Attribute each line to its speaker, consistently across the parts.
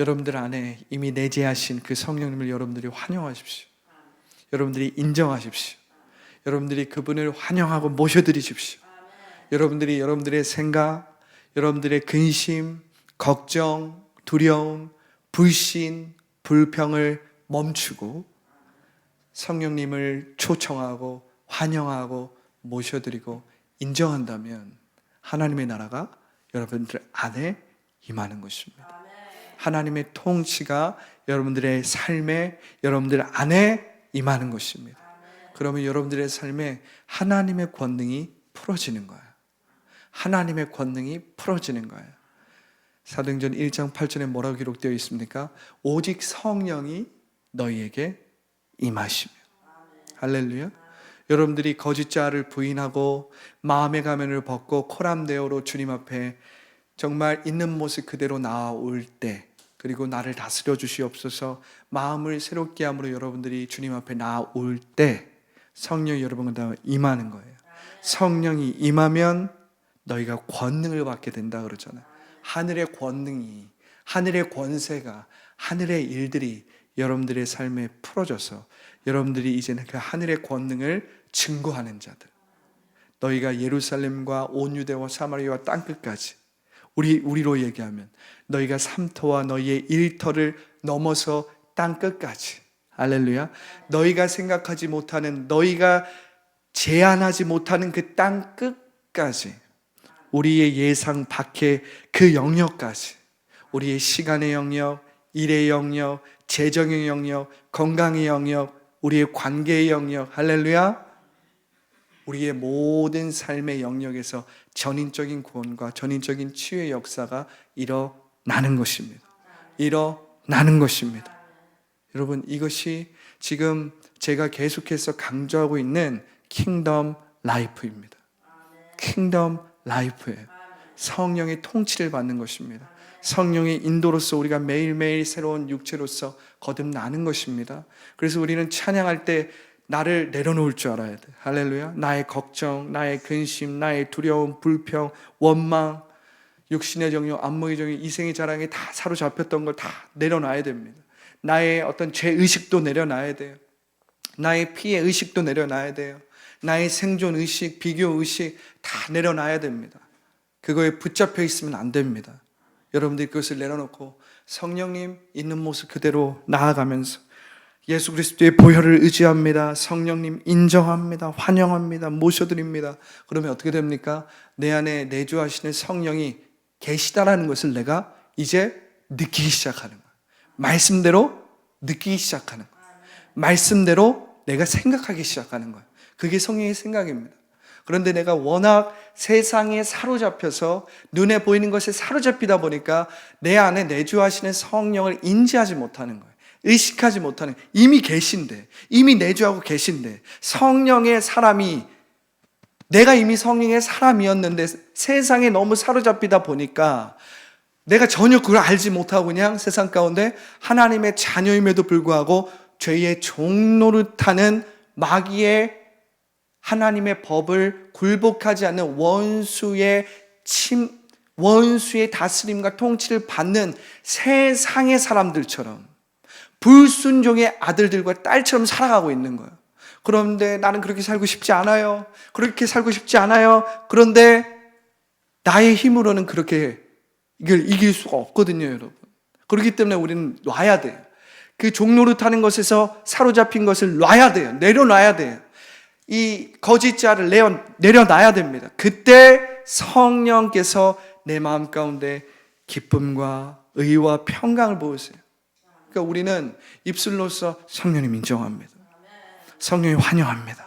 Speaker 1: 여러분들 안에 이미 내재하신 그 성령님을 여러분들이 환영하십시오. 여러분들이 인정하십시오. 여러분들이 그분을 환영하고 모셔드리십시오. 여러분들이 여러분들의 생각, 여러분들의 근심, 걱정, 두려움, 불신, 불평을 멈추고 성령님을 초청하고 환영하고 모셔드리고 인정한다면 하나님의 나라가 여러분들 안에 임하는 것입니다. 하나님의 통치가 여러분들의 삶에, 여러분들 안에 임하는 것입니다. 그러면 여러분들의 삶에 하나님의 권능이 풀어지는 거예요. 하나님의 권능이 풀어지는 거예요. 사도행전 1장 8절에 뭐라고 기록되어 있습니까? 오직 성령이 너희에게 임하시며. 할렐루야. 여러분들이 거짓자를 부인하고 마음의 가면을 벗고 코람데오로 주님 앞에 정말 있는 모습 그대로 나올 때, 그리고 나를 다스려 주시옵소서, 마음을 새롭게 함으로 여러분들이 주님 앞에 나올 때 성령이 여러분과 임하는 거예요. 성령이 임하면 너희가 권능을 받게 된다 그러잖아요. 하늘의 권능이, 하늘의 권세가, 하늘의 일들이 여러분들의 삶에 풀어져서 여러분들이 이제는 그 하늘의 권능을 증거하는 자들, 너희가 예루살렘과 온 유대와 사마리아와 땅끝까지, 우리로 얘기하면 너희가 삼터와 너희의 일터를 넘어서 땅끝까지, 할렐루야, 너희가 생각하지 못하는, 너희가 제한하지 못하는 그 땅끝까지, 우리의 예상 밖의 그 영역까지, 우리의 시간의 영역, 일의 영역, 재정의 영역, 건강의 영역, 우리의 관계의 영역, 할렐루야, 우리의 모든 삶의 영역에서 전인적인 구원과 전인적인 치유의 역사가 일어나는 것입니다. 일어나는 것입니다. 여러분, 이것이 지금 제가 계속해서 강조하고 있는 킹덤 라이프입니다. 킹덤 라이프예요. 성령의 통치를 받는 것입니다. 성령의 인도로서 우리가 매일매일 새로운 육체로서 거듭나는 것입니다. 그래서 우리는 찬양할 때 나를 내려놓을 줄 알아야 돼. 할렐루야. 나의 걱정, 나의 근심, 나의 두려움, 불평, 원망, 육신의 정욕, 안목의 정욕, 이생의 자랑에 다 사로잡혔던 걸 다 내려놔야 됩니다. 나의 어떤 죄의식도 내려놔야 돼요. 나의 피해 의식도 내려놔야 돼요. 나의 생존 의식, 비교 의식 다 내려놔야 됩니다. 그거에 붙잡혀 있으면 안 됩니다. 여러분들이 그것을 내려놓고 성령님 있는 모습 그대로 나아가면서 예수 그리스도의 보혈을 의지합니다. 성령님 인정합니다. 환영합니다. 모셔드립니다. 그러면 어떻게 됩니까? 내 안에 내주하시는 성령이 계시다라는 것을 내가 이제 느끼기 시작하는 거예요. 말씀대로 느끼기 시작하는 거예요. 말씀대로 내가 생각하기 시작하는 거예요. 그게 성령의 생각입니다. 그런데 내가 워낙 세상에 사로잡혀서 눈에 보이는 것에 사로잡히다 보니까 내 안에 내주하시는 성령을 인지하지 못하는 거예요. 의식하지 못하는, 이미 계신데, 이미 내주하고 계신데, 성령의 사람이, 내가 이미 성령의 사람이었는데 세상에 너무 사로잡히다 보니까 내가 전혀 그걸 알지 못하고 그냥 세상 가운데 하나님의 자녀임에도 불구하고 죄의 종노릇하는 마귀의 하나님의 법을 굴복하지 않는 원수의 다스림과 통치를 받는 세상의 사람들처럼 불순종의 아들들과 딸처럼 살아가고 있는 거예요. 그런데 나는 그렇게 살고 싶지 않아요. 그렇게 살고 싶지 않아요. 그런데 나의 힘으로는 그렇게 이걸 이길 수가 없거든요, 여러분. 그렇기 때문에 우리는 놔야 돼요. 그 종노릇하는 것에서 사로잡힌 것을 놔야 돼요. 내려놔야 돼요. 이 거짓자를 내려놔야 됩니다. 그때 성령께서 내 마음 가운데 기쁨과 의와 평강을 부으세요. 그러니까 우리는 입술로서 성령님 인정합니다. 성령님 환영합니다.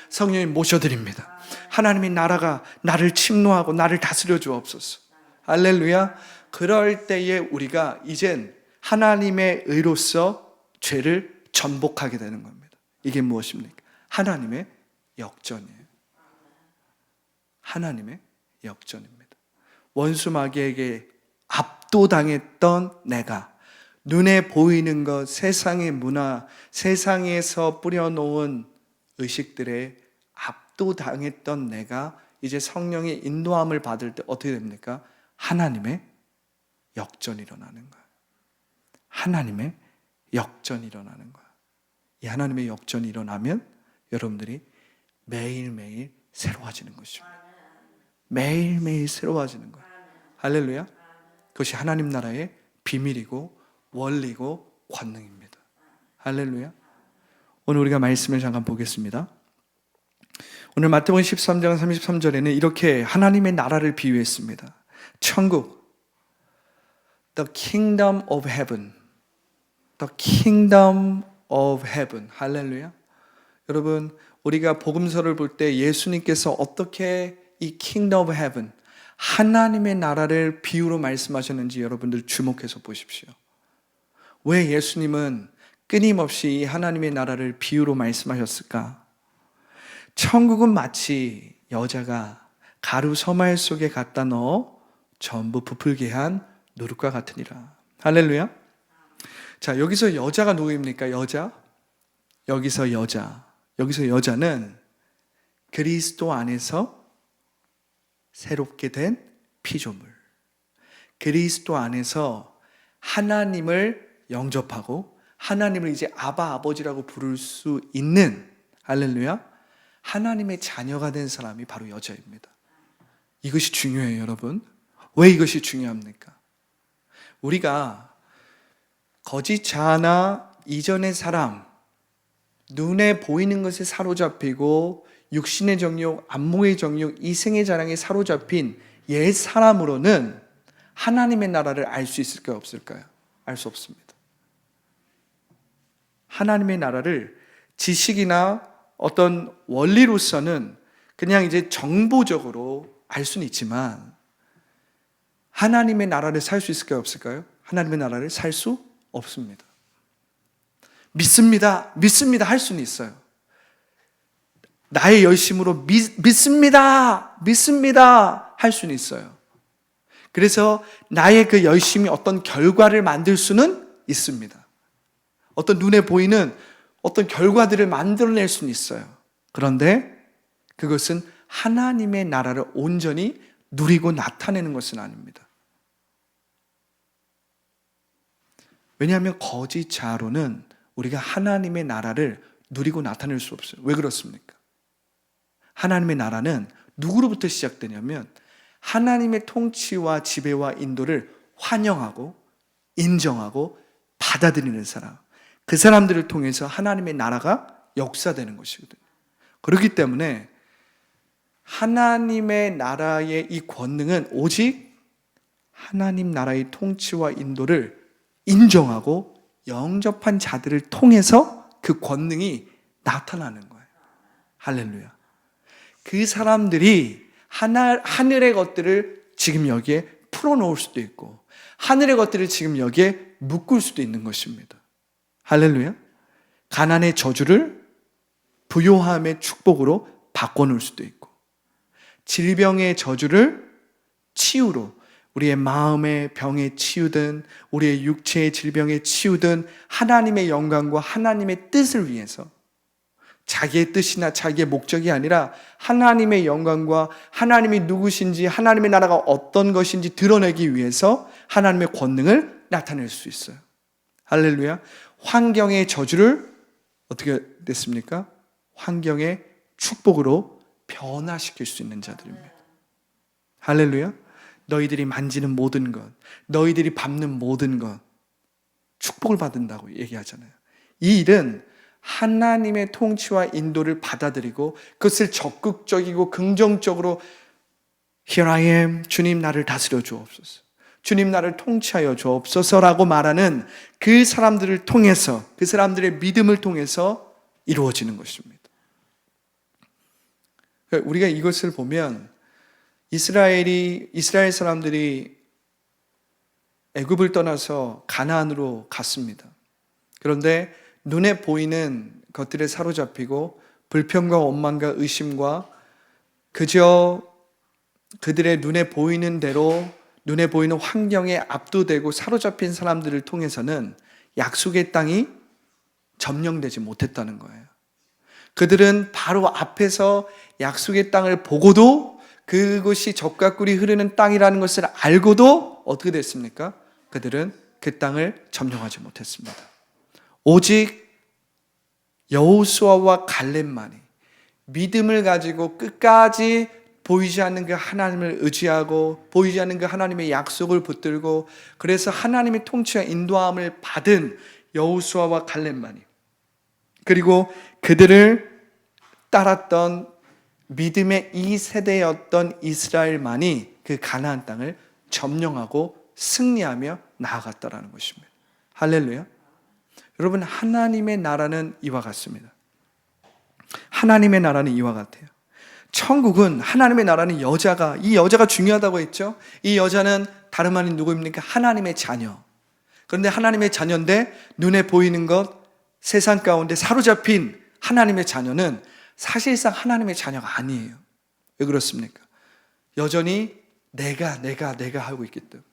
Speaker 1: 성령님 모셔드립니다. 하나님의 나라가 나를 침노하고 나를 다스려 주옵소서. 할렐루야. 그럴 때에 우리가 이젠 하나님의 의로서 죄를 전복하게 되는 겁니다. 이게 무엇입니까? 하나님의 역전이에요. 하나님의 역전입니다. 원수 마귀에게 압도당했던 내가, 눈에 보이는 것, 세상의 문화, 세상에서 뿌려놓은 의식들에 압도당했던 내가 이제 성령의 인도함을 받을 때 어떻게 됩니까? 하나님의 역전이 일어나는 거예요. 하나님의 역전이 일어나는 거야. 이 하나님의 역전이 일어나면 여러분들이 매일매일 새로워지는 것입니다. 매일매일 새로워지는 거야. 할렐루야. 그것이 하나님 나라의 비밀이고 원리고 권능입니다. 할렐루야. 오늘 우리가 말씀을 잠깐 보겠습니다. 오늘 마태복음 13장 33절에는 이렇게 하나님의 나라를 비유했습니다. 천국, The kingdom of heaven, The kingdom of heaven. 할렐루야. 여러분, 우리가 복음서를 볼 때 예수님께서 어떻게 이 kingdom of heaven, 하나님의 나라를 비유로 말씀하셨는지 여러분들 주목해서 보십시오. 왜 예수님은 끊임없이 이 하나님의 나라를 비유로 말씀하셨을까? 천국은 마치 여자가 가루 서말 속에 갖다 넣어 전부 부풀게 한 누룩과 같으니라. 할렐루야. 자, 여기서 여자가 누구입니까? 여자. 여기서 여자는 그리스도 안에서 새롭게 된 피조물. 그리스도 안에서 하나님을 영접하고 하나님을 이제 아바 아버지라고 부를 수 있는, 할렐루야, 하나님의 자녀가 된 사람이 바로 여자입니다. 이것이 중요해요, 여러분. 왜 이것이 중요합니까? 우리가 거짓 자아나 이전의 사람, 눈에 보이는 것에 사로잡히고 육신의 정욕, 안목의 정욕, 이생의 자랑에 사로잡힌 옛 사람으로는 하나님의 나라를 알 수 있을까요? 없을까요? 알 수 없습니다. 하나님의 나라를 지식이나 어떤 원리로서는 그냥 이제 정보적으로 알 수는 있지만 하나님의 나라를 살 수 있을까요? 없을까요? 하나님의 나라를 살 수 없습니다. 믿습니다 할 수는 있어요. 나의 열심으로 믿습니다 할 수는 있어요. 그래서 나의 그 열심이 어떤 결과를 만들 수는 있습니다. 어떤 눈에 보이는 어떤 결과들을 만들어낼 수는 있어요. 그런데 그것은 하나님의 나라를 온전히 누리고 나타내는 것은 아닙니다. 왜냐하면 거짓 자아로는 우리가 하나님의 나라를 누리고 나타낼 수 없어요. 왜 그렇습니까? 하나님의 나라는 누구로부터 시작되냐면 하나님의 통치와 지배와 인도를 환영하고 인정하고 받아들이는 사람, 그 사람들을 통해서 하나님의 나라가 역사되는 것이거든요. 그렇기 때문에 하나님의 나라의 이 권능은 오직 하나님 나라의 통치와 인도를 인정하고 영접한 자들을 통해서 그 권능이 나타나는 거예요. 할렐루야. 그 사람들이 하늘의 것들을 지금 여기에 풀어놓을 수도 있고 하늘의 것들을 지금 여기에 묶을 수도 있는 것입니다. 할렐루야. 가난의 저주를 부요함의 축복으로 바꿔놓을 수도 있고 질병의 저주를 치유로, 우리의 마음의 병에 치유든 우리의 육체의 질병에 치유든 하나님의 영광과 하나님의 뜻을 위해서, 자기의 뜻이나 자기의 목적이 아니라 하나님의 영광과 하나님이 누구신지 하나님의 나라가 어떤 것인지 드러내기 위해서 하나님의 권능을 나타낼 수 있어요. 할렐루야. 환경의 저주를 어떻게 됐습니까? 환경의 축복으로 변화시킬 수 있는 자들입니다. 할렐루야. 너희들이 만지는 모든 것, 너희들이 밟는 모든 것 축복을 받는다고 얘기하잖아요. 이 일은 하나님의 통치와 인도를 받아들이고 그것을 적극적이고 긍정적으로 Here I am, 주님 나를 다스려 주옵소서, 주님 나를 통치하여 주옵소서라고 말하는 그 사람들을 통해서, 그 사람들의 믿음을 통해서 이루어지는 것입니다. 우리가 이것을 보면 이스라엘 사람들이 애굽을 떠나서 가나안으로 갔습니다. 그런데 눈에 보이는 것들에 사로잡히고 불평과 원망과 의심과 그저 그들의 눈에 보이는 대로, 눈에 보이는 환경에 압도되고 사로잡힌 사람들을 통해서는 약속의 땅이 점령되지 못했다는 거예요. 그들은 바로 앞에서 약속의 땅을 보고도 그것이 젖과 꿀이 흐르는 땅이라는 것을 알고도 어떻게 됐습니까? 그들은 그 땅을 점령하지 못했습니다. 오직 여호수아와 갈렙만이 믿음을 가지고 끝까지 보이지 않는 그 하나님을 의지하고 보이지 않는 그 하나님의 약속을 붙들고 그래서 하나님의 통치와 인도함을 받은 여호수아와 갈렙만이 그리고 그들을 따랐던 믿음의 2세대였던 이스라엘만이 그 가나안 땅을 점령하고 승리하며 나아갔다라는 것입니다. 할렐루야. 여러분, 하나님의 나라는 이와 같습니다. 하나님의 나라는 이와 같아요. 천국은 하나님의 나라는 이 여자가 중요하다고 했죠. 이 여자는 다름 아닌 누구입니까? 하나님의 자녀. 그런데 하나님의 자녀인데 눈에 보이는 것, 세상 가운데 사로잡힌 하나님의 자녀는 사실상 하나님의 자녀가 아니에요. 왜 그렇습니까? 여전히 내가 하고 있기 때문에,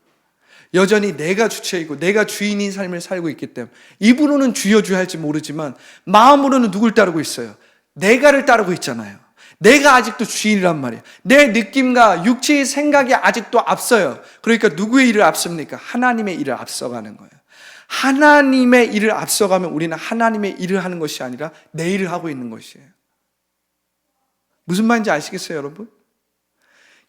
Speaker 1: 여전히 내가 주체이고 내가 주인인 삶을 살고 있기 때문에, 입으로는 주여 할지 모르지만 마음으로는 누굴 따르고 있어요? 내가를 따르고 있잖아요. 내가 아직도 주인이란 말이에요. 내 느낌과 육체의 생각이 아직도 앞서요. 그러니까 누구의 일을 앞섭니까? 하나님의 일을 앞서가는 거예요. 하나님의 일을 앞서가면 우리는 하나님의 일을 하는 것이 아니라 내 일을 하고 있는 것이에요. 무슨 말인지 아시겠어요, 여러분?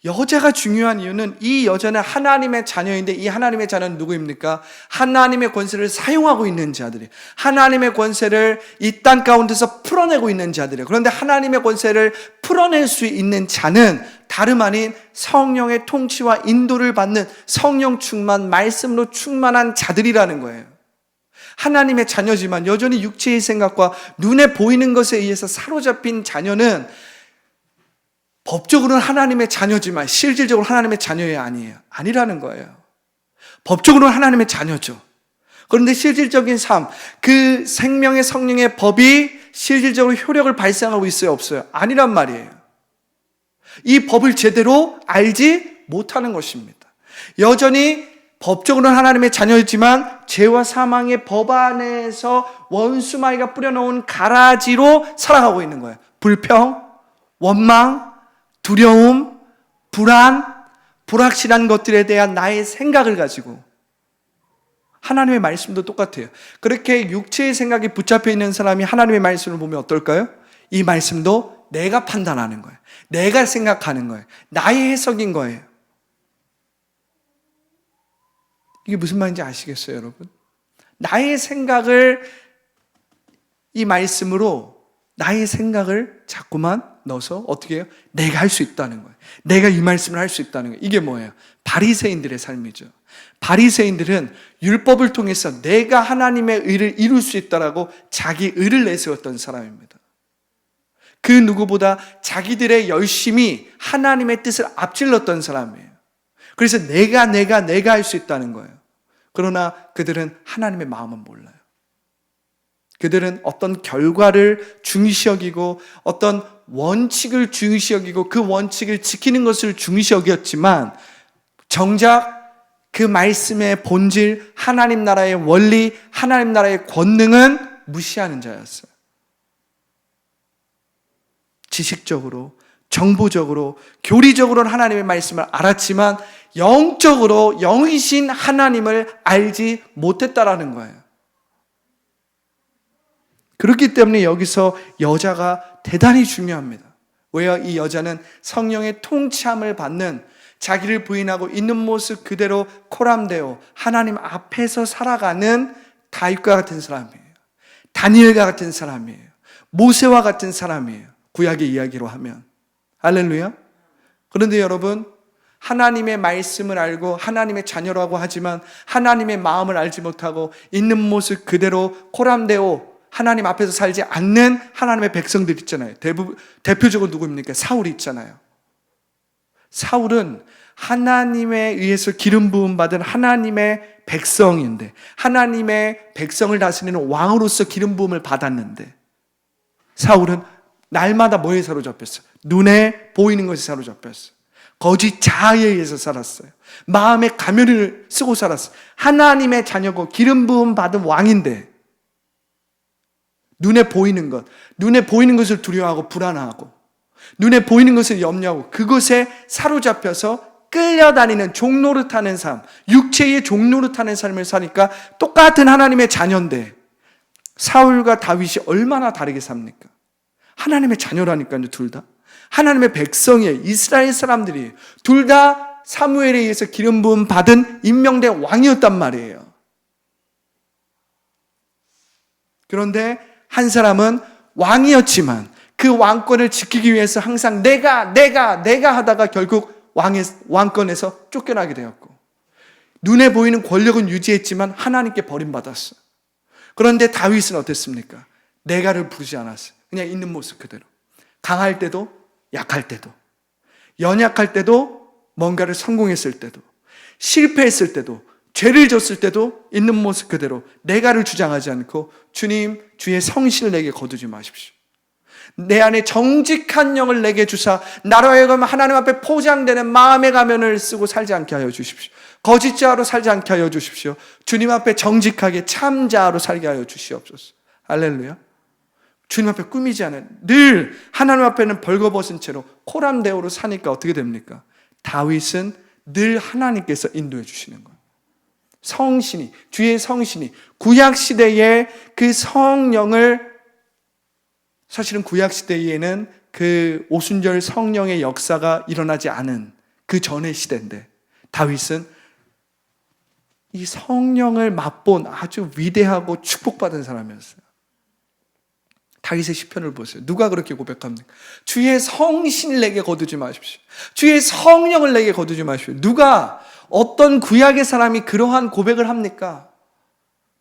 Speaker 1: 여자가 중요한 이유는 이 여자는 하나님의 자녀인데 이 하나님의 자녀는 누구입니까? 하나님의 권세를 사용하고 있는 자들이에요. 하나님의 권세를 이 땅 가운데서 풀어내고 있는 자들이에요. 그런데 하나님의 권세를 풀어낼 수 있는 자는 다름 아닌 성령의 통치와 인도를 받는 성령 충만, 말씀으로 충만한 자들이라는 거예요. 하나님의 자녀지만 여전히 육체의 생각과 눈에 보이는 것에 의해서 사로잡힌 자녀는 법적으로는 하나님의 자녀지만 실질적으로 하나님의 자녀이 아니라는 거예요. 법적으로는 하나님의 자녀죠. 그런데 실질적인 삶, 그 생명의 성령의 법이 실질적으로 효력을 발생하고 있어요, 없어요? 아니란 말이에요. 이 법을 제대로 알지 못하는 것입니다. 여전히 법적으로는 하나님의 자녀이지만 죄와 사망의 법 안에서 원수마귀가 뿌려놓은 가라지로 살아가고 있는 거예요. 불평, 원망, 두려움, 불안, 불확실한 것들에 대한 나의 생각을 가지고, 하나님의 말씀도 똑같아요. 그렇게 육체의 생각이 붙잡혀 있는 사람이 하나님의 말씀을 보면 어떨까요? 이 말씀도 내가 판단하는 거예요. 내가 생각하는 거예요. 나의 해석인 거예요. 이게 무슨 말인지 아시겠어요, 여러분? 나의 생각을 이 말씀으로 나의 생각을 자꾸만 넣어서 어떻게 해요? 내가 할 수 있다는 거예요. 내가 이 말씀을 할 수 있다는 거예요. 이게 뭐예요? 바리새인들의 삶이죠. 바리새인들은 율법을 통해서 내가 하나님의 의를 이룰 수 있다라고 자기 의를 내세웠던 사람입니다. 그 누구보다 자기들의 열심이 하나님의 뜻을 앞질렀던 사람이에요. 그래서 내가 할 수 있다는 거예요. 그러나 그들은 하나님의 마음은 몰라요. 그들은 어떤 결과를 중시 여기고 어떤 원칙을 중시 여기고 그 원칙을 지키는 것을 중시 여겼지만 정작 그 말씀의 본질, 하나님 나라의 원리, 하나님 나라의 권능은 무시하는 자였어요. 지식적으로, 정보적으로, 교리적으로는 하나님의 말씀을 알았지만 영적으로 영이신 하나님을 알지 못했다라는 거예요. 그렇기 때문에 여기서 여자가 대단히 중요합니다. 왜요? 이 여자는 성령의 통치함을 받는, 자기를 부인하고 있는 모습 그대로 코람데오 하나님 앞에서 살아가는 다윗과 같은 사람이에요. 다니엘과 같은 사람이에요. 모세와 같은 사람이에요. 구약의 이야기로 하면. 할렐루야. 그런데 여러분, 하나님의 말씀을 알고 하나님의 자녀라고 하지만 하나님의 마음을 알지 못하고 있는 모습 그대로 코람데오 하나님 앞에서 살지 않는 하나님의 백성들 있잖아요. 대표적으로 누구입니까? 사울이 있잖아요. 사울은 하나님에 의해서 기름 부음 받은 하나님의 백성인데, 하나님의 백성을 다스리는 왕으로서 기름 부음을 받았는데, 사울은 날마다 뭐에 사로잡혔어요? 눈에 보이는 것이 사로잡혔어요. 거짓 자아에 의해서 살았어요. 마음의 가면을 쓰고 살았어요. 하나님의 자녀고 기름 부음 받은 왕인데 눈에 보이는 것을 두려워하고 불안하고 눈에 보이는 것을 염려하고 그것에 사로잡혀서 끌려다니는 종노릇하는 삶, 육체의 종노릇하는 삶을 사니까 똑같은 하나님의 자녀인데 사울과 다윗이 얼마나 다르게 삽니까? 하나님의 자녀라니까요, 둘 다. 하나님의 백성이에요. 이스라엘 사람들이에요. 둘 다 사무엘에 의해서 기름 부음 받은 임명된 왕이었단 말이에요. 그런데 한 사람은 왕이었지만 그 왕권을 지키기 위해서 항상 내가 하다가 결국 왕권에서 쫓겨나게 되었고, 눈에 보이는 권력은 유지했지만 하나님께 버림받았어요. 그런데 다윗은 어땠습니까? 내가를 부르지 않았어요. 그냥 있는 모습 그대로. 강할 때도 약할 때도, 연약할 때도, 뭔가를 성공했을 때도, 실패했을 때도, 죄를 졌을 때도 있는 모습 그대로 내가를 주장하지 않고 주님, 주의 성실을 내게 거두지 마십시오. 내 안에 정직한 영을 내게 주사 나로 하여금 하나님 앞에 포장되는 마음의 가면을 쓰고 살지 않게 하여 주십시오. 거짓자로 살지 않게 하여 주십시오. 주님 앞에 정직하게 참자로 살게 하여 주시옵소서. 할렐루야. 주님 앞에 꾸미지 않은, 늘 하나님 앞에는 벌거벗은 채로 코람대오로 사니까 어떻게 됩니까? 다윗은 늘 하나님께서 인도해 주시는 거예요. 성신이, 주의 성신이, 구약시대에 그 성령을, 사실은 구약시대에는 그 오순절 성령의 역사가 일어나지 않은 그 전의 시대인데, 다윗은 이 성령을 맛본 아주 위대하고 축복받은 사람이었어요. 다윗의 시편을 보세요. 누가 그렇게 고백합니까? 주의 성신을 내게 거두지 마십시오. 주의 성령을 내게 거두지 마십시오. 누가, 어떤 구약의 사람이 그러한 고백을 합니까?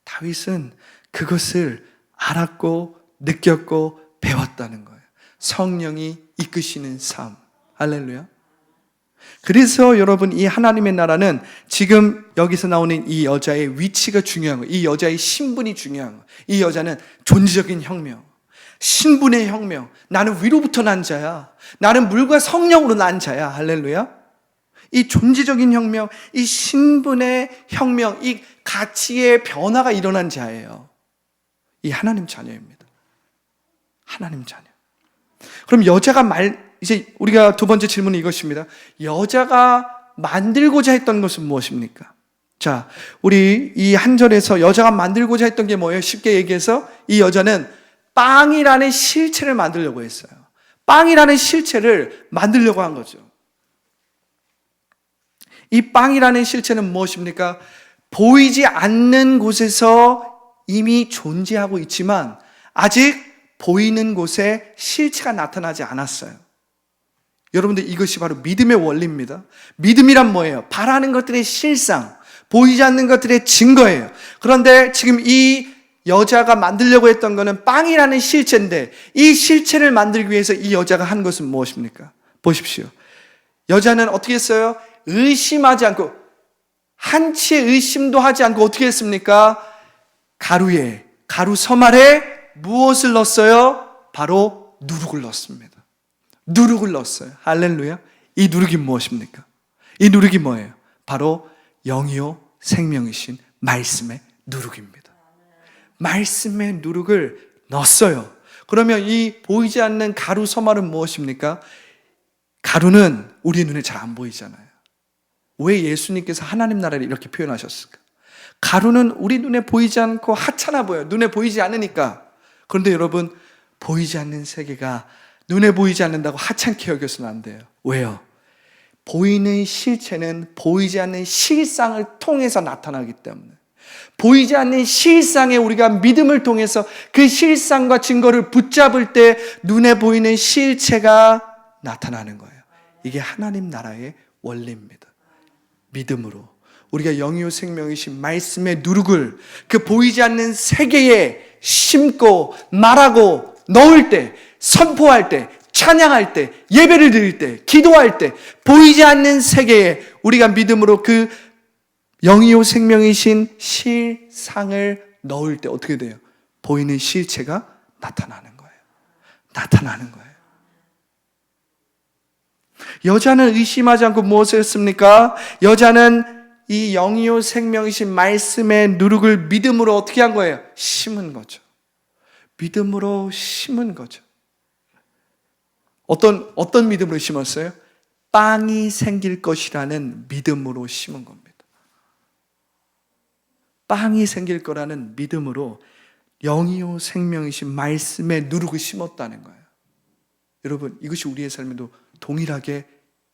Speaker 1: 다윗은 그것을 알았고 느꼈고 배웠다는 거예요. 성령이 이끄시는 삶. 할렐루야. 그래서 여러분, 이 하나님의 나라는 지금 여기서 나오는 이 여자의 위치가 중요한 거예요. 이 여자의 신분이 중요한 거예요. 이 여자는 존재적인 혁명, 신분의 혁명. 나는 위로부터 난 자야. 나는 물과 성령으로 난 자야. 할렐루야. 이 존재적인 혁명, 이 신분의 혁명, 이 가치의 변화가 일어난 자예요. 이 하나님 자녀입니다. 하나님 자녀. 그럼 여자가 이제 우리가 두 번째 질문은 이것입니다. 여자가 만들고자 했던 것은 무엇입니까? 자, 우리 이 한 절에서 여자가 만들고자 했던 게 뭐예요? 쉽게 얘기해서 이 여자는 빵이라는 실체를 만들려고 했어요. 빵이라는 실체를 만들려고 한 거죠. 이 빵이라는 실체는 무엇입니까? 보이지 않는 곳에서 이미 존재하고 있지만 아직 보이는 곳에 실체가 나타나지 않았어요. 여러분들, 이것이 바로 믿음의 원리입니다. 믿음이란 뭐예요? 바라는 것들의 실상, 보이지 않는 것들의 증거예요. 그런데 지금 이 여자가 만들려고 했던 것은 빵이라는 실체인데, 이 실체를 만들기 위해서 이 여자가 한 것은 무엇입니까? 보십시오. 여자는 어떻게 했어요? 의심하지 않고, 한치의 의심도 하지 않고 어떻게 했습니까? 가루 서말에 무엇을 넣었어요? 바로 누룩을 넣었습니다. 누룩을 넣었어요. 할렐루야. 이 누룩이 무엇입니까? 이 누룩이 뭐예요? 바로 영이요 생명이신 말씀의 누룩입니다. 말씀의 누룩을 넣었어요. 그러면 이 보이지 않는 가루 서말은 무엇입니까? 가루는 우리 눈에 잘 안 보이잖아요. 왜 예수님께서 하나님 나라를 이렇게 표현하셨을까? 가루는 우리 눈에 보이지 않고 하찮아 보여요. 눈에 보이지 않으니까. 그런데 여러분, 보이지 않는 세계가 눈에 보이지 않는다고 하찮게 여겨서는 안 돼요. 왜요? 보이는 실체는 보이지 않는 실상을 통해서 나타나기 때문에, 보이지 않는 실상에 우리가 믿음을 통해서 그 실상과 증거를 붙잡을 때 눈에 보이는 실체가 나타나는 거예요. 이게 하나님 나라의 원리입니다. 믿음으로 우리가 영이요 생명이신 말씀의 누룩을 그 보이지 않는 세계에 심고 말하고 넣을 때, 선포할 때, 찬양할 때, 예배를 드릴 때, 기도할 때, 보이지 않는 세계에 우리가 믿음으로 그 영이요 생명이신 실상을 넣을 때 어떻게 돼요? 보이는 실체가 나타나는 거예요. 나타나는 거예요. 여자는 의심하지 않고 무엇을 했습니까? 여자는 이 영이요 생명이신 말씀의 누룩을 믿음으로 어떻게 한 거예요? 심은 거죠. 믿음으로 심은 거죠. 어떤 믿음으로 심었어요? 빵이 생길 것이라는 믿음으로 심은 겁니다. 빵이 생길 거라는 믿음으로 영이요 생명이신 말씀에 누룩을 심었다는 거예요. 여러분, 이것이 우리의 삶에도 동일하게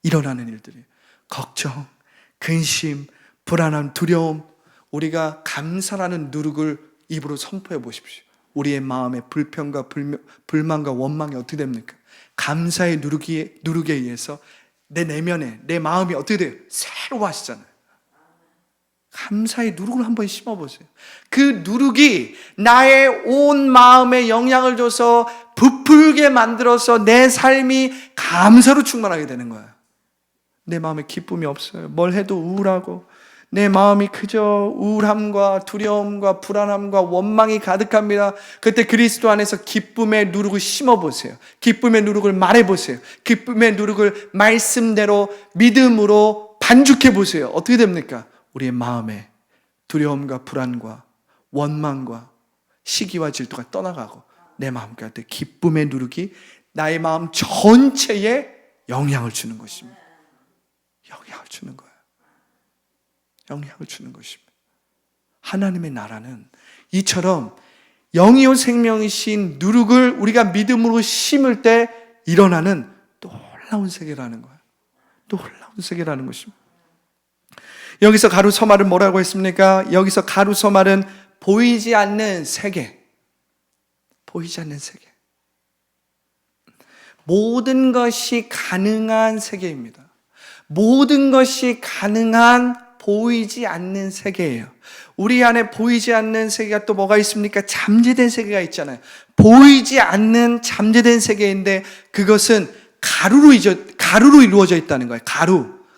Speaker 1: 일어나는 일들이에요. 걱정, 근심, 불안함, 두려움, 우리가 감사라는 누룩을 입으로 선포해 보십시오. 우리의 마음에 불평과 불만과 원망이 어떻게 됩니까? 감사의 누룩에 의해서 내 내면에 내 마음이 어떻게 돼요? 새로워지잖아요. 감사의 누룩을 한번 심어보세요. 그 누룩이 나의 온 마음에 영향을 줘서 부풀게 만들어서 내 삶이 감사로 충만하게 되는 거예요. 내 마음에 기쁨이 없어요. 뭘 해도 우울하고 내 마음이 그저 우울함과 두려움과 불안함과 원망이 가득합니다. 그때 그리스도 안에서 기쁨의 누룩을 심어보세요. 기쁨의 누룩을 말해보세요. 기쁨의 누룩을 말씀대로 믿음으로 반죽해보세요. 어떻게 됩니까? 우리의 마음에 두려움과 불안과 원망과 시기와 질투가 떠나가고 내 마음 가운데 기쁨의 누룩이 나의 마음 전체에 영향을 주는 것입니다. 영향을 주는 거예요. 영향을 주는 것입니다. 하나님의 나라는 이처럼 영이요 생명이신 누룩을 우리가 믿음으로 심을 때 일어나는 놀라운 세계라는 거예요. 놀라운 세계라는 것입니다. 여기서 가루서말은 뭐라고 했습니까? 여기서 가루서말은 보이지 않는 세계. 보이지 않는 세계. 모든 것이 가능한 세계입니다. 모든 것이 가능한 보이지 않는 세계예요. 우리 안에 보이지 않는 세계가 또 뭐가 있습니까? 잠재된 세계가 있잖아요. 보이지 않는 잠재된 세계인데 그것은 가루로 이루어져 있다는 거예요.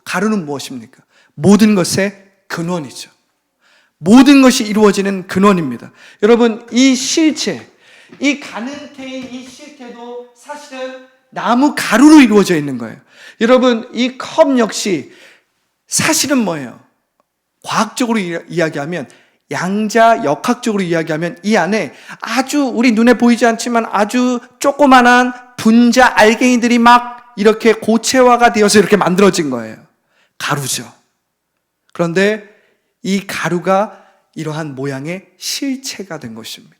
Speaker 1: 가루는 무엇입니까? 모든 것의 근원이죠. 모든 것이 이루어지는 근원입니다. 여러분, 이 실체, 이 가능케인 이 실체도 사실은 나무 가루로 이루어져 있는 거예요. 여러분, 이 컵 역시 사실은 뭐예요? 과학적으로 이야기하면, 양자 역학적으로 이야기하면 이 안에 아주 우리 눈에 보이지 않지만 아주 조그만한 분자 알갱이들이 막 이렇게 고체화가 되어서 이렇게 만들어진 거예요. 가루죠. 그런데 이 가루가 이러한 모양의 실체가 된 것입니다.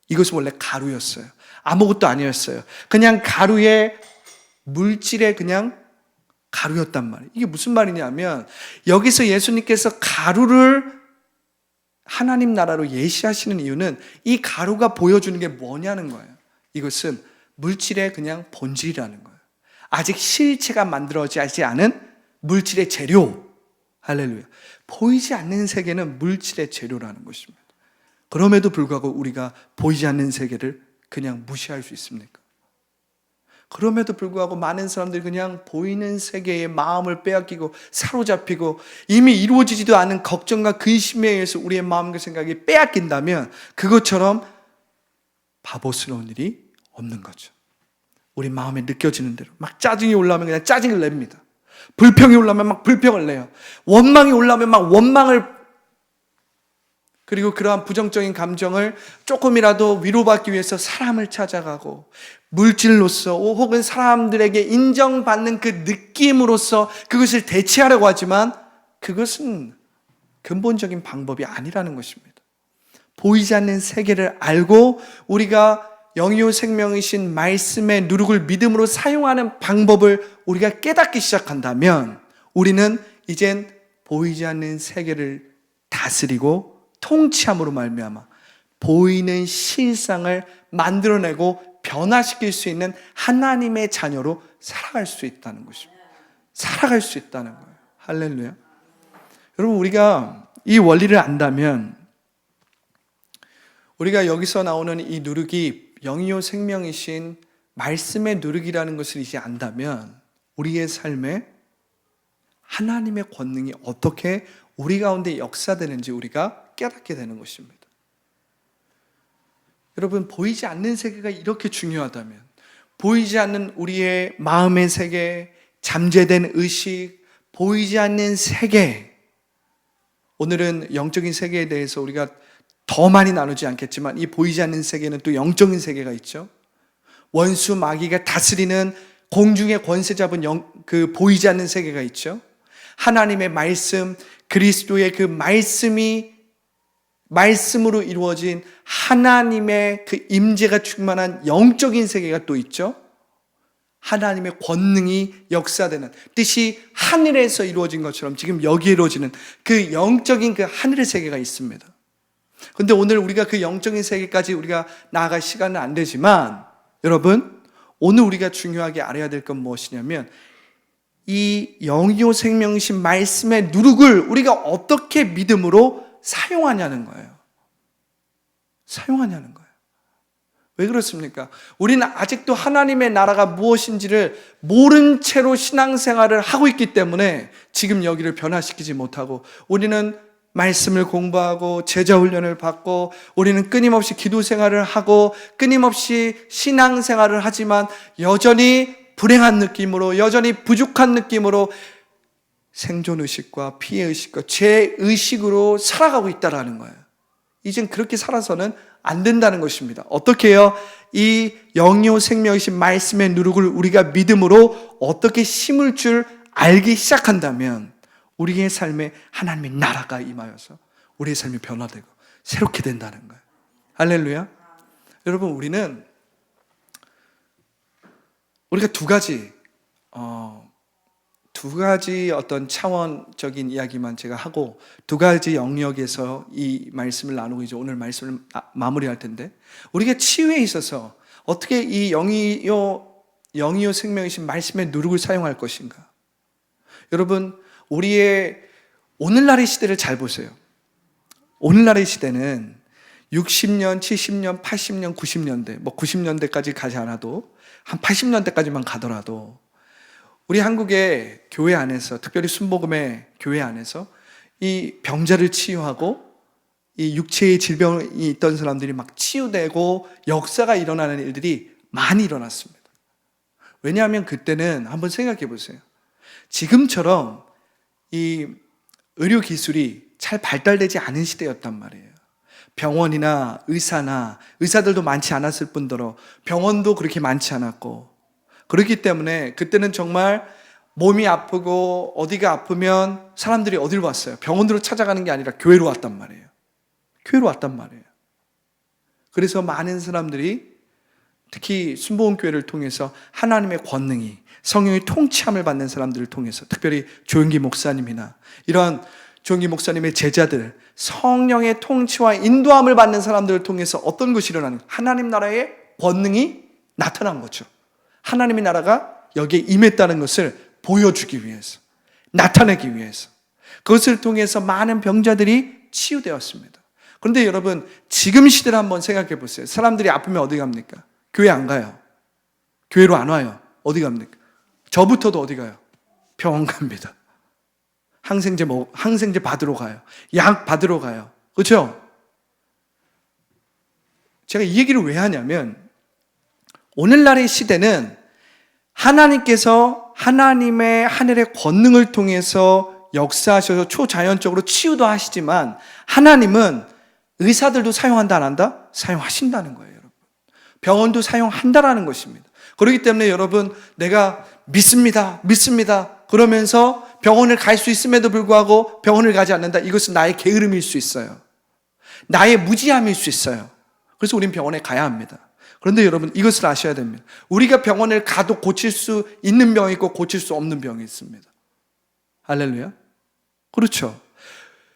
Speaker 1: 이것은 원래 가루였어요. 아무것도 아니었어요. 그냥 가루의 물질의 그냥 가루였단 말이에요. 이게 무슨 말이냐면 여기서 예수님께서 가루를 하나님 나라로 예시하시는 이유는 이 가루가 보여주는 게 뭐냐는 거예요. 이것은 물질의 그냥 본질이라는 거예요. 아직 실체가 만들어지지 않은 물질의 재료. 할렐루야. 보이지 않는 세계는 물질의 재료라는 것입니다. 그럼에도 불구하고 우리가 보이지 않는 세계를 그냥 무시할 수 있습니까? 그럼에도 불구하고 많은 사람들이 그냥 보이는 세계에 마음을 빼앗기고 사로잡히고 이미 이루어지지도 않은 걱정과 근심에 의해서 우리의 마음과 생각이 빼앗긴다면 그것처럼 바보스러운 일이 없는 거죠. 우리 마음에 느껴지는 대로 막 짜증이 올라오면 그냥 짜증을 냅니다. 불평이 올라오면 막 불평을 내요. 원망이 올라오면 막 원망을, 그리고 그러한 부정적인 감정을 조금이라도 위로받기 위해서 사람을 찾아가고 물질로서 혹은 사람들에게 인정받는 그 느낌으로서 그것을 대체하려고 하지만 그것은 근본적인 방법이 아니라는 것입니다. 보이지 않는 세계를 알고 우리가 영이요 생명이신 말씀의 누룩을 믿음으로 사용하는 방법을 우리가 깨닫기 시작한다면 우리는 이젠 보이지 않는 세계를 다스리고 통치함으로 말미암아 보이는 실상을 만들어내고 변화시킬 수 있는 하나님의 자녀로 살아갈 수 있다는 것입니다. 살아갈 수 있다는 거예요. 할렐루야. 여러분, 우리가 이 원리를 안다면 우리가 여기서 나오는 이 누룩이 영이요 생명이신 말씀의 누룩이라는 것을 이제 안다면 우리의 삶에 하나님의 권능이 어떻게 우리 가운데 역사되는지 우리가 깨닫게 되는 것입니다. 여러분, 보이지 않는 세계가 이렇게 중요하다면 보이지 않는 우리의 마음의 세계, 잠재된 의식, 보이지 않는 세계, 오늘은 영적인 세계에 대해서 우리가 더 많이 나누지 않겠지만 이 보이지 않는 세계는 또 영적인 세계가 있죠. 원수 마귀가 다스리는 공중의 권세 잡은 그 보이지 않는 세계가 있죠. 하나님의 말씀, 그리스도의 그 말씀으로 이루어진 하나님의 그 임재가 충만한 영적인 세계가 또 있죠. 하나님의 권능이 역사되는, 뜻이 하늘에서 이루어진 것처럼 지금 여기 이루어지는 그 영적인 그 하늘의 세계가 있습니다. 그런데 오늘 우리가 그 영적인 세계까지 우리가 나아갈 시간은 안 되지만, 여러분, 오늘 우리가 중요하게 알아야 될 건 무엇이냐면, 이 영이요 생명이신 말씀의 누룩을 우리가 어떻게 믿음으로 사용하냐는 거예요. 사용하냐는 거예요. 왜 그렇습니까? 우리는 아직도 하나님의 나라가 무엇인지를 모른 채로 신앙생활을 하고 있기 때문에 지금 여기를 변화시키지 못하고, 우리는 말씀을 공부하고 제자훈련을 받고, 우리는 끊임없이 기도생활을 하고 끊임없이 신앙생활을 하지만 여전히 불행한 느낌으로, 여전히 부족한 느낌으로 생존의식과 피해의식과 죄의식으로 살아가고 있다는 거예요. 이젠 그렇게 살아서는 안 된다는 것입니다. 어떻게 해요? 이 영이요 생명이신 말씀의 누룩을 우리가 믿음으로 어떻게 심을 줄 알기 시작한다면 우리의 삶에 하나님의 나라가 임하여서 우리의 삶이 변화되고 새롭게 된다는 거예요. 할렐루야. 여러분, 우리가 두 가지 어떤 차원적인 이야기만 제가 하고 두 가지 영역에서 이 말씀을 나누고 이제 오늘 말씀을 마무리할 텐데, 우리가 치유에 있어서 어떻게 이 영이요 생명이신 말씀의 누룩을 사용할 것인가? 여러분, 우리의 오늘날의 시대를 잘 보세요. 오늘날의 시대는 60년, 70년, 80년, 90년대, 90년대까지 가지 않아도 한 80년대까지만 가더라도 우리 한국의 교회 안에서, 특별히 순복음의 교회 안에서 이 병자를 치유하고 이 육체의 질병이 있던 사람들이 막 치유되고 역사가 일어나는 일들이 많이 일어났습니다. 왜냐하면 그때는 한번 생각해 보세요. 지금처럼 이 의료 기술이 잘 발달되지 않은 시대였단 말이에요. 병원이나 의사들도 많지 않았을 뿐더러 병원도 그렇게 많지 않았고, 그렇기 때문에 그때는 정말 몸이 아프고 어디가 아프면 사람들이 어디로 왔어요? 병원으로 찾아가는 게 아니라 교회로 왔단 말이에요. 교회로 왔단 말이에요. 그래서 많은 사람들이 특히 순복음교회를 통해서 하나님의 권능이, 성령의 통치함을 받는 사람들을 통해서, 특별히 조영기 목사님이나 이런 조영기 목사님의 제자들, 성령의 통치와 인도함을 받는 사람들을 통해서 어떤 것이 일어나는 거예요? 하나님 나라의 권능이 나타난 거죠. 하나님의 나라가 여기에 임했다는 것을 보여주기 위해서, 나타내기 위해서, 그것을 통해서 많은 병자들이 치유되었습니다. 그런데 여러분, 지금 시대를 한번 생각해 보세요. 사람들이 아프면 어디 갑니까? 교회 안 가요. 교회로 안 와요. 어디 갑니까? 저부터도 어디 가요? 병원 갑니다. 항생제 받으러 가요. 약 받으러 가요. 그렇죠? 제가 이 얘기를 왜 하냐면, 오늘날의 시대는 하나님께서 하나님의 하늘의 권능을 통해서 역사하셔서 초자연적으로 치유도 하시지만, 하나님은 의사들도 사용한다 안 한다? 사용하신다는 거예요, 여러분. 병원도 사용한다라는 것입니다. 그렇기 때문에 여러분, 내가 믿습니다 그러면서 병원을 갈 수 있음에도 불구하고 병원을 가지 않는다, 이것은 나의 게으름일 수 있어요. 나의 무지함일 수 있어요. 그래서 우린 병원에 가야 합니다. 그런데 여러분, 이것을 아셔야 됩니다. 우리가 병원을 가도 고칠 수 있는 병이 있고 고칠 수 없는 병이 있습니다. 할렐루야. 그렇죠.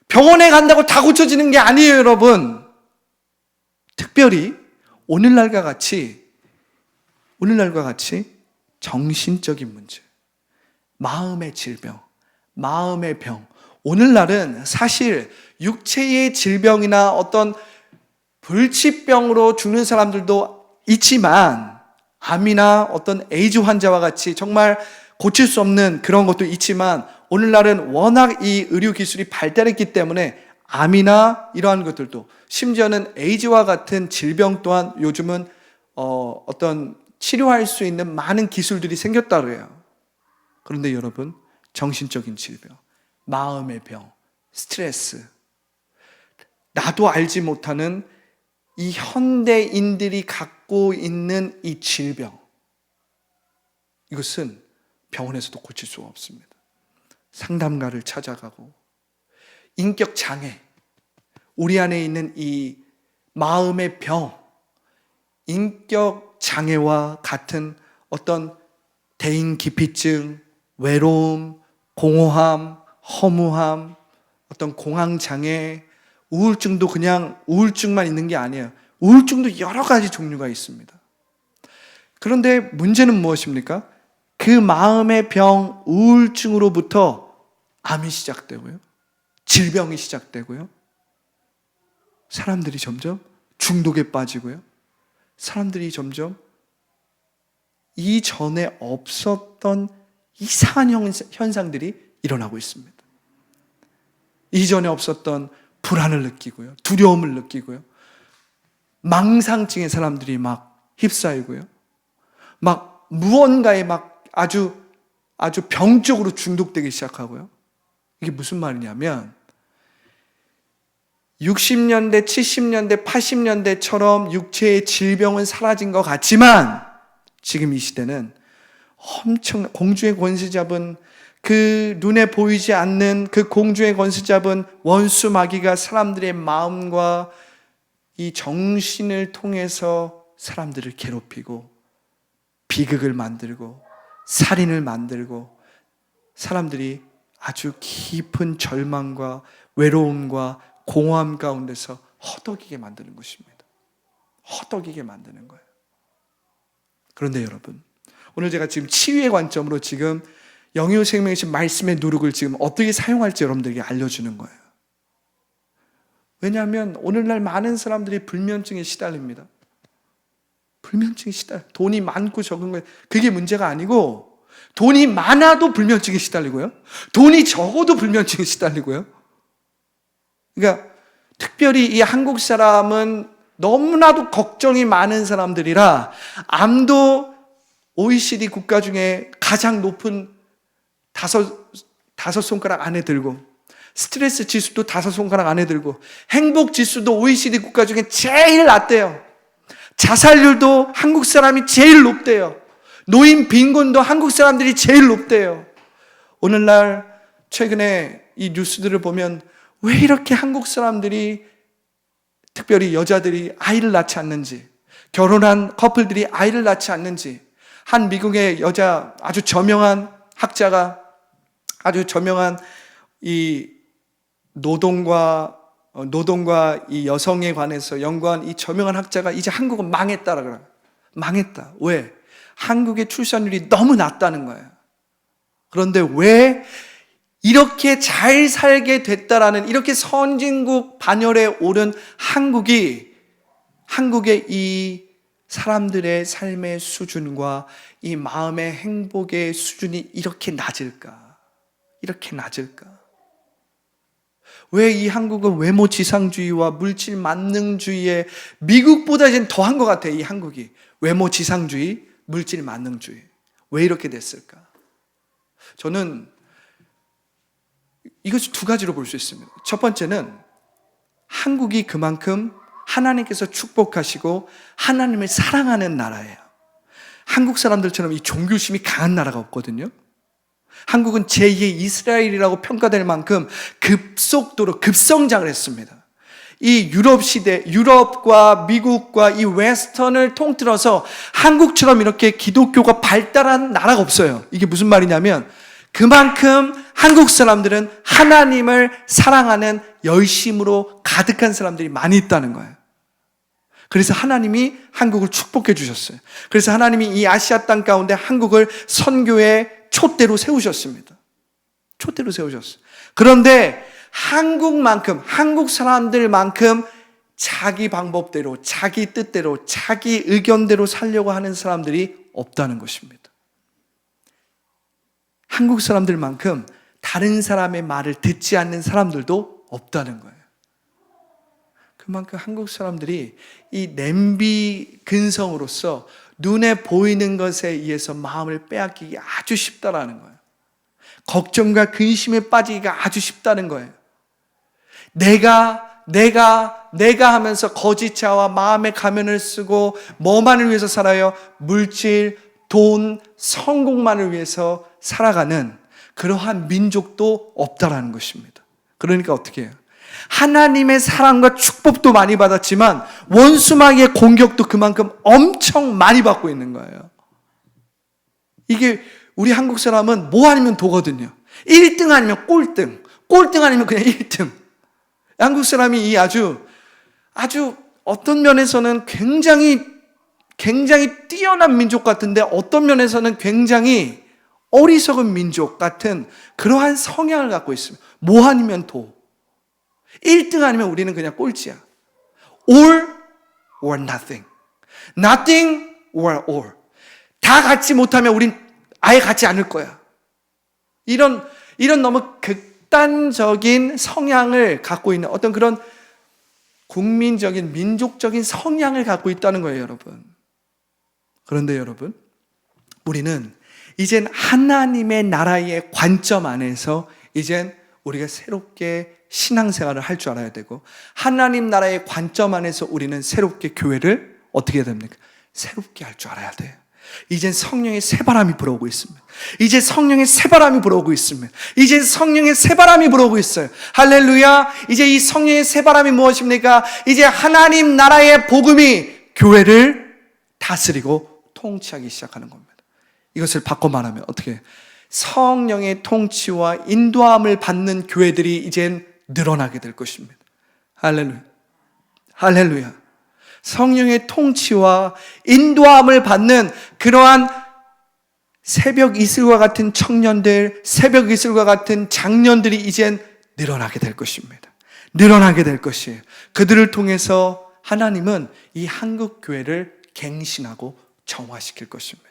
Speaker 1: 병원에 간다고 다 고쳐지는 게 아니에요, 여러분. 특별히 오늘날과 같이 정신적인 문제, 마음의 질병, 마음의 병. 오늘날은 사실 육체의 질병이나 어떤 불치병으로 죽는 사람들도 있지만, 암이나 어떤 에이즈 환자와 같이 정말 고칠 수 없는 그런 것도 있지만, 오늘날은 워낙 이 의료 기술이 발달했기 때문에 암이나 이러한 것들도, 심지어는 에이즈와 같은 질병 또한 요즘은 어떤 치료할 수 있는 많은 기술들이 생겼다고 해요. 그런데 여러분, 정신적인 질병, 마음의 병, 스트레스, 나도 알지 못하는 이 현대인들이 갖고 있는 이 질병, 이것은 병원에서도 고칠 수가 없습니다. 상담가를 찾아가고 인격 장애, 우리 안에 있는 이 마음의 병, 인격 장애와 같은 어떤 대인기피증, 외로움, 공허함, 허무함, 어떤 공황장애, 우울증도 그냥 우울증만 있는 게 아니에요. 우울증도 여러 가지 종류가 있습니다. 그런데 문제는 무엇입니까? 그 마음의 병, 우울증으로부터 암이 시작되고요, 질병이 시작되고요, 사람들이 점점 중독에 빠지고요, 사람들이 점점 이전에 없었던 이상한 현상들이 일어나고 있습니다. 이전에 없었던 불안을 느끼고요, 두려움을 느끼고요, 망상증에 사람들이 막 휩싸이고요, 막 무언가에 막 아주 병적으로 중독되기 시작하고요. 이게 무슨 말이냐면 60년대, 70년대, 80년대처럼 육체의 질병은 사라진 것 같지만 지금 이 시대는 엄청난 공중의 권세 잡은 그 눈에 보이지 않는 그 공중의 권세 잡은 원수 마귀가 사람들의 마음과 이 정신을 통해서 사람들을 괴롭히고 비극을 만들고 살인을 만들고 사람들이 아주 깊은 절망과 외로움과 공허함 가운데서 허덕이게 만드는 것입니다. 허덕이게 만드는 거예요. 그런데 여러분, 오늘 제가 지금 치유의 관점으로 지금 영유 생명의 말씀의 누룩을 지금 어떻게 사용할지 여러분들에게 알려주는 거예요. 왜냐하면 오늘날 많은 사람들이 불면증에 시달립니다. 불면증에 시달려. 돈이 많고 적은 거 그게 문제가 아니고, 돈이 많아도 불면증에 시달리고요, 돈이 적어도 불면증에 시달리고요. 그러니까 특별히 이 한국 사람은 너무나도 걱정이 많은 사람들이라 암도 OECD 국가 중에 가장 높은 다섯 손가락 안에 들고, 스트레스 지수도 5손가락 안에 들고, 행복 지수도 OECD 국가 중에 제일 낮대요. 자살률도 한국 사람이 제일 높대요. 노인 빈곤도 한국 사람들이 제일 높대요. 오늘날 최근에 이 뉴스들을 보면 왜 이렇게 한국 사람들이, 특별히 여자들이 아이를 낳지 않는지, 결혼한 커플들이 아이를 낳지 않는지, 한 미국의 여자 아주 저명한 학자가, 아주 저명한 이 노동과 이 여성에 관해서 연구한 이 저명한 학자가 이제 한국은 망했다라 그래요. 망했다. 왜? 한국의 출산율이 너무 낮다는 거예요. 그런데 왜 이렇게 잘 살게 됐다라는, 이렇게 선진국 반열에 오른 한국의 이 사람들의 삶의 수준과 이 마음의 행복의 수준이 이렇게 낮을까? 이렇게 낮을까? 왜 이 한국은 외모 지상주의와 물질 만능주의에 미국보다 이제 더한 것 같아요. 이 한국이 외모 지상주의, 물질 만능주의. 왜 이렇게 됐을까? 저는 이것을 두 가지로 볼 수 있습니다. 첫 번째는 한국이 그만큼 하나님께서 축복하시고 하나님을 사랑하는 나라예요. 한국 사람들처럼 이 종교심이 강한 나라가 없거든요. 한국은 제2의 이스라엘이라고 평가될 만큼 급속도로 급성장을 했습니다. 이 유럽 시대, 유럽과 미국과 이 웨스턴을 통틀어서 한국처럼 이렇게 기독교가 발달한 나라가 없어요. 이게 무슨 말이냐면 그만큼 한국 사람들은 하나님을 사랑하는 열심으로 가득한 사람들이 많이 있다는 거예요. 그래서 하나님이 한국을 축복해 주셨어요. 그래서 하나님이 이 아시아 땅 가운데 한국을 선교의 촛대로 세우셨습니다. 촛대로 세우셨어요. 그런데 한국 사람들만큼 자기 방법대로, 자기 뜻대로, 자기 의견대로 살려고 하는 사람들이 없다는 것입니다. 한국 사람들만큼 다른 사람의 말을 듣지 않는 사람들도 없다는 거예요. 그만큼 한국 사람들이 이 냄비 근성으로서 눈에 보이는 것에 의해서 마음을 빼앗기기 아주 쉽다라는 거예요. 걱정과 근심에 빠지기가 아주 쉽다는 거예요. 내가 하면서 거짓자와 마음의 가면을 쓰고 뭐만을 위해서 살아요? 물질, 돈, 성공만을 위해서 살아가는 그러한 민족도 없다라는 것입니다. 그러니까 어떻게 해요? 하나님의 사랑과 축복도 많이 받았지만 원수마귀의 공격도 그만큼 엄청 많이 받고 있는 거예요. 이게 우리 한국 사람은 뭐 아니면 도거든요. 1등 아니면 꼴등, 꼴등 아니면 그냥 1등. 한국 사람이 이 아주 어떤 면에서는 굉장히 뛰어난 민족 같은데 어떤 면에서는 굉장히 어리석은 민족 같은 그러한 성향을 갖고 있습니다. 뭐 아니면 도. 1등 아니면 우리는 그냥 꼴찌야. All or nothing. Nothing or all. 다 갖지 못하면 우린 아예 갖지 않을 거야. 이런 너무 극단적인 성향을 갖고 있는 어떤 그런 국민적인 민족적인 성향을 갖고 있다는 거예요, 여러분. 그런데 여러분, 우리는 이젠 하나님의 나라의 관점 안에서 이젠 우리가 새롭게 신앙생활을 할 줄 알아야 되고, 하나님 나라의 관점 안에서 우리는 새롭게 교회를 어떻게 해야 됩니까? 새롭게 할 줄 알아야 돼요. 이젠 성령의 새바람이 불어오고 있습니다. 이제 성령의 새바람이 불어오고 있습니다. 이제 성령의 새바람이 불어오고 있어요. 할렐루야. 이제 이 성령의 새바람이 무엇입니까? 이제 하나님 나라의 복음이 교회를 다스리고 통치하기 시작하는 겁니다. 이것을 바꿔 말하면 어떻게 해요? 성령의 통치와 인도함을 받는 교회들이 이젠 늘어나게 될 것입니다. 할렐루야. 할렐루야. 성령의 통치와 인도함을 받는 그러한 새벽 이슬과 같은 청년들, 새벽 이슬과 같은 장년들이 이젠 늘어나게 될 것입니다. 늘어나게 될 것이에요. 그들을 통해서 하나님은 이 한국 교회를 갱신하고 정화시킬 것입니다.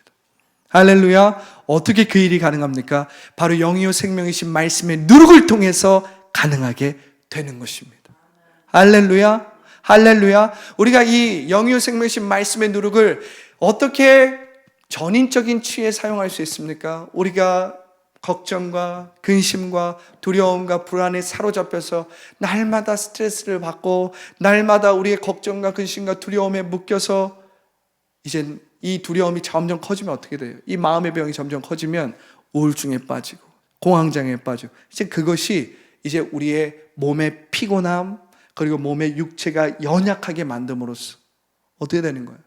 Speaker 1: 할렐루야. 어떻게 그 일이 가능합니까? 바로 영이요 생명이신 말씀의 누룩을 통해서 가능하게 되는 것입니다. 할렐루야. 할렐루야. 우리가 이 영이요 생명이신 말씀의 누룩을 어떻게 전인적인 취에 사용할 수 있습니까? 우리가 걱정과 근심과 두려움과 불안에 사로잡혀서 날마다 스트레스를 받고 날마다 우리의 걱정과 근심과 두려움에 묶여서 이제 이 두려움이 점점 커지면 어떻게 돼요? 이 마음의 병이 점점 커지면 우울증에 빠지고 공황장애에 빠지고 이제 그것이 이제 우리의 몸의 피곤함 그리고 몸의 육체가 연약하게 만듦으로써 어떻게 되는 거예요?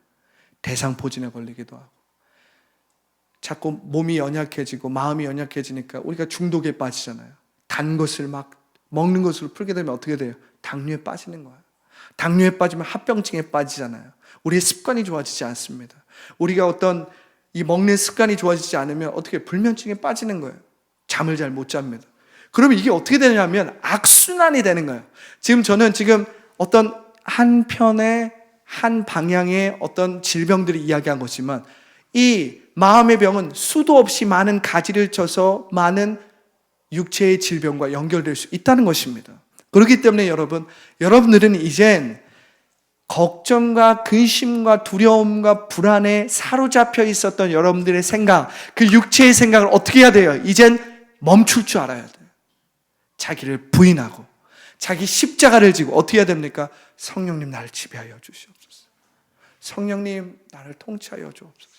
Speaker 1: 대상포진에 걸리기도 하고 자꾸 몸이 연약해지고 마음이 연약해지니까 우리가 중독에 빠지잖아요. 단 것을 막 먹는 것으로 풀게 되면 어떻게 돼요? 당뇨에 빠지는 거예요. 당뇨에 빠지면 합병증에 빠지잖아요. 우리의 습관이 좋아지지 않습니다. 우리가 어떤 이 먹는 습관이 좋아지지 않으면 어떻게 불면증에 빠지는 거예요. 잠을 잘 못 잡니다. 그러면 이게 어떻게 되냐면 악순환이 되는 거예요. 저는 어떤 한편의 한 방향의 어떤 질병들을 이야기한 거지만 이 마음의 병은 수도 없이 많은 가지를 쳐서 많은 육체의 질병과 연결될 수 있다는 것입니다. 그렇기 때문에 여러분들은 이젠 걱정과 근심과 두려움과 불안에 사로잡혀 있었던 여러분들의 생각, 그 육체의 생각을 어떻게 해야 돼요? 이젠 멈출 줄 알아야 돼요. 자기를 부인하고 자기 십자가를 지고 어떻게 해야 됩니까? 성령님 나를 지배하여 주시옵소서. 성령님 나를 통치하여 주옵소서.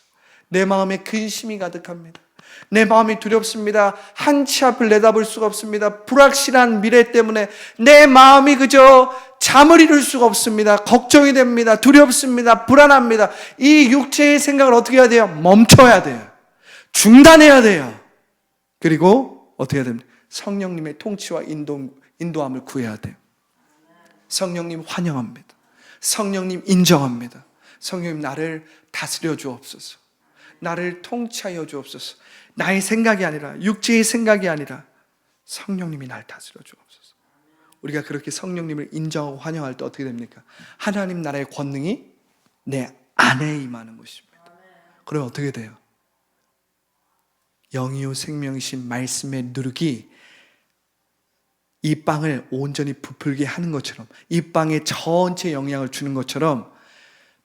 Speaker 1: 내 마음에 근심이 가득합니다. 내 마음이 두렵습니다. 한치 앞을 내다볼 수가 없습니다. 불확실한 미래 때문에 내 마음이 그저 잠을 이룰 수가 없습니다. 걱정이 됩니다. 두렵습니다. 불안합니다. 이 육체의 생각을 어떻게 해야 돼요? 멈춰야 돼요. 중단해야 돼요. 그리고 어떻게 해야 됩니까? 성령님의 통치와 인도함을 구해야 돼요. 성령님 환영합니다. 성령님 인정합니다. 성령님 나를 다스려 주옵소서. 나를 통치하여 주옵소서. 나의 생각이 아니라 육체의 생각이 아니라 성령님이 나를 다스려 주옵소서. 우리가 그렇게 성령님을 인정하고 환영할 때 어떻게 됩니까? 하나님 나라의 권능이 내 안에 임하는 것입니다. 그러면 어떻게 돼요? 영이요 생명이신 말씀의 누룩이 이 빵을 온전히 부풀게 하는 것처럼 이 빵에 전체 영향을 주는 것처럼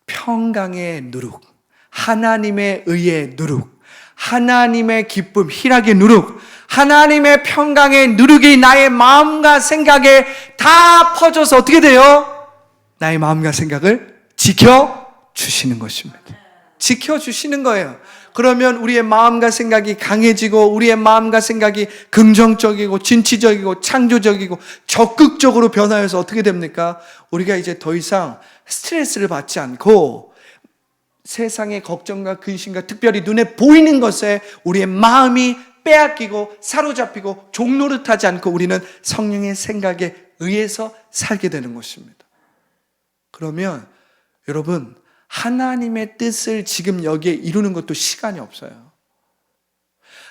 Speaker 1: 평강의 누룩, 하나님의 의의 누룩, 하나님의 기쁨, 희락의 누룩, 하나님의 평강의 누룩이 나의 마음과 생각에 다 퍼져서 어떻게 돼요? 나의 마음과 생각을 지켜주시는 것입니다. 지켜주시는 거예요. 그러면 우리의 마음과 생각이 강해지고 우리의 마음과 생각이 긍정적이고 진취적이고 창조적이고 적극적으로 변화해서 어떻게 됩니까? 우리가 이제 더 이상 스트레스를 받지 않고 세상의 걱정과 근심과 특별히 눈에 보이는 것에 우리의 마음이 빼앗기고 사로잡히고 종노릇하지 않고 우리는 성령의 생각에 의해서 살게 되는 것입니다. 그러면 여러분, 하나님의 뜻을 지금 여기에 이루는 것도 시간이 없어요.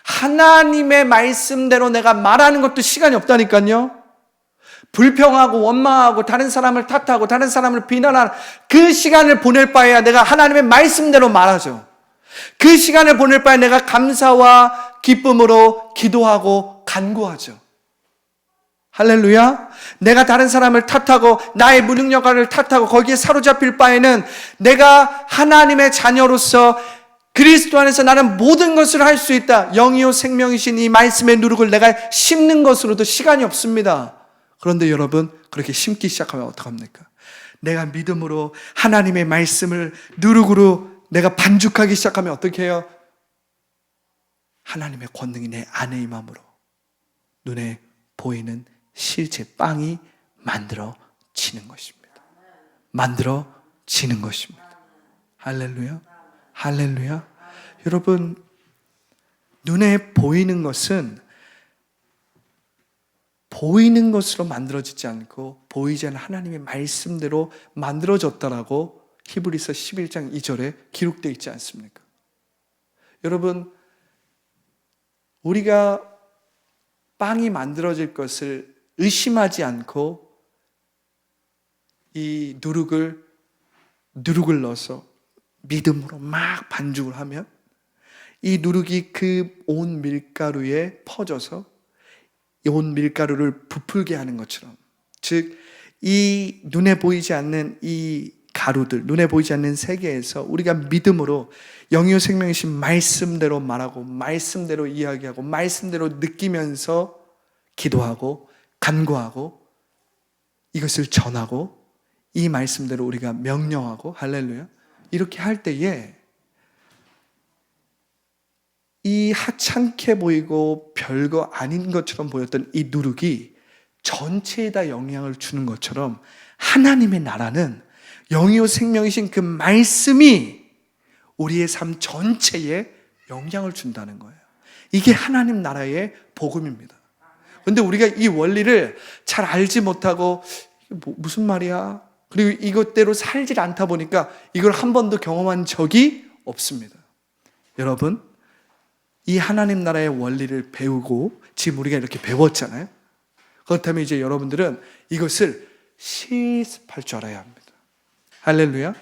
Speaker 1: 하나님의 말씀대로 내가 말하는 것도 시간이 없다니까요. 불평하고 원망하고 다른 사람을 탓하고 다른 사람을 비난하는 그 시간을 보낼 바에야 내가 하나님의 말씀대로 말하죠. 그 시간을 보낼 바에 내가 감사와 기쁨으로 기도하고 간구하죠. 할렐루야. 내가 다른 사람을 탓하고 나의 무능력을 탓하고 거기에 사로잡힐 바에는 내가 하나님의 자녀로서 그리스도 안에서 나는 모든 것을 할 수 있다. 영이요 생명이신 이 말씀의 누룩을 내가 심는 것으로도 시간이 없습니다. 그런데 여러분, 그렇게 심기 시작하면 어떡합니까? 내가 믿음으로 하나님의 말씀을 누룩으로 내가 반죽하기 시작하면 어떻게 해요? 하나님의 권능이 내 안에 임함으로 눈에 보이는 실제 빵이 만들어지는 것입니다. 만들어지는 것입니다. 할렐루야. 할렐루야. 여러분, 눈에 보이는 것은 보이는 것으로 만들어지지 않고 보이지 않는 하나님의 말씀대로 만들어졌다라고 히브리서 11장 2절에 기록되어 있지 않습니까? 여러분, 우리가 빵이 만들어질 것을 의심하지 않고 이 누룩을 넣어서 믿음으로 막 반죽을 하면 이 누룩이 그 온 밀가루에 퍼져서 온 밀가루를 부풀게 하는 것처럼, 즉 이 눈에 보이지 않는 이 가루들, 눈에 보이지 않는 세계에서 우리가 믿음으로 영이요 생명이신 말씀대로 말하고 말씀대로 이야기하고 말씀대로 느끼면서 기도하고 간구하고 이것을 전하고 이 말씀대로 우리가 명령하고, 할렐루야, 이렇게 할 때에 이 하찮게 보이고 별거 아닌 것처럼 보였던 이 누룩이 전체에다 영향을 주는 것처럼 하나님의 나라는 영이요 생명이신 그 말씀이 우리의 삶 전체에 영향을 준다는 거예요. 이게 하나님 나라의 복음입니다. 그런데 우리가 이 원리를 잘 알지 못하고 무슨 말이야? 그리고 이것대로 살질 않다 보니까 이걸 한 번도 경험한 적이 없습니다. 여러분, 이 하나님 나라의 원리를 배우고 지금 우리가 이렇게 배웠잖아요. 그렇다면 이제 여러분들은 이것을 실습할 줄 알아야 합니다. 할렐루야.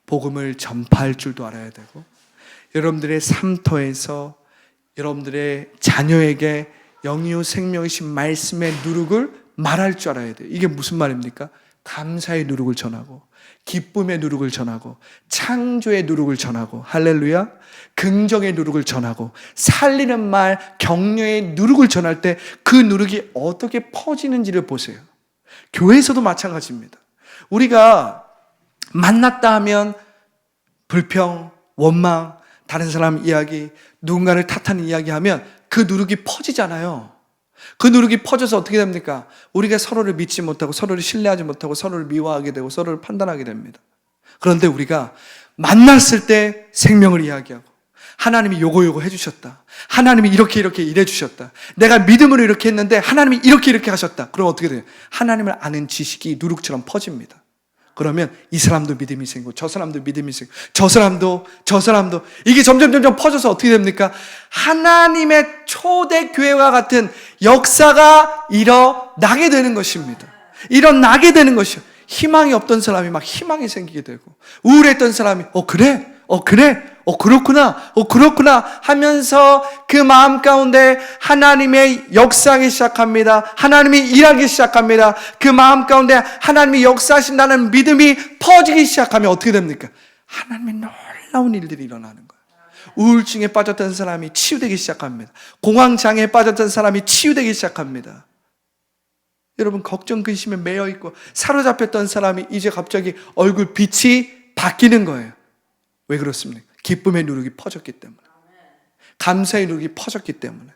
Speaker 1: 복음을 전파할 줄도 알아야 되고, 여러분들의 삶터에서 여러분들의 자녀에게 영이요 생명이신 말씀의 누룩을 말할 줄 알아야 돼요. 이게 무슨 말입니까? 감사의 누룩을 전하고 기쁨의 누룩을 전하고 창조의 누룩을 전하고, 할렐루야, 긍정의 누룩을 전하고 살리는 말, 격려의 누룩을 전할 때 그 누룩이 어떻게 퍼지는지를 보세요. 교회에서도 마찬가지입니다. 우리가 만났다 하면 불평, 원망, 다른 사람 이야기, 누군가를 탓하는 이야기하면 그 누룩이 퍼지잖아요. 그 누룩이 퍼져서 어떻게 됩니까? 우리가 서로를 믿지 못하고 서로를 신뢰하지 못하고 서로를 미워하게 되고 서로를 판단하게 됩니다. 그런데 우리가 만났을 때 생명을 이야기하고 하나님이 요거 해주셨다, 하나님이 이렇게 일해주셨다, 내가 믿음으로 이렇게 했는데 하나님이 이렇게 하셨다. 그럼 어떻게 돼요? 하나님을 아는 지식이 누룩처럼 퍼집니다. 그러면 이 사람도 믿음이 생기고 저 사람도 믿음이 생기고 저 사람도 이게 점점 퍼져서 어떻게 됩니까? 하나님의 초대 교회와 같은 역사가 일어나게 되는 것입니다. 일어나게 되는 것이요. 희망이 없던 사람이 막 희망이 생기게 되고, 우울했던 사람이 그렇구나 하면서 그 마음 가운데 하나님의 역사하기 시작합니다. 하나님이 일하기 시작합니다. 그 마음 가운데 하나님이 역사하신다는 믿음이 퍼지기 시작하면 어떻게 됩니까? 하나님의 놀라운 일들이 일어나는 거예요. 우울증에 빠졌던 사람이 치유되기 시작합니다. 공황장애에 빠졌던 사람이 치유되기 시작합니다. 여러분, 걱정, 근심에 매여 있고 사로잡혔던 사람이 이제 갑자기 얼굴 빛이 바뀌는 거예요. 왜 그렇습니까? 기쁨의 누룩이 퍼졌기 때문에, 감사의 누룩이 퍼졌기 때문에.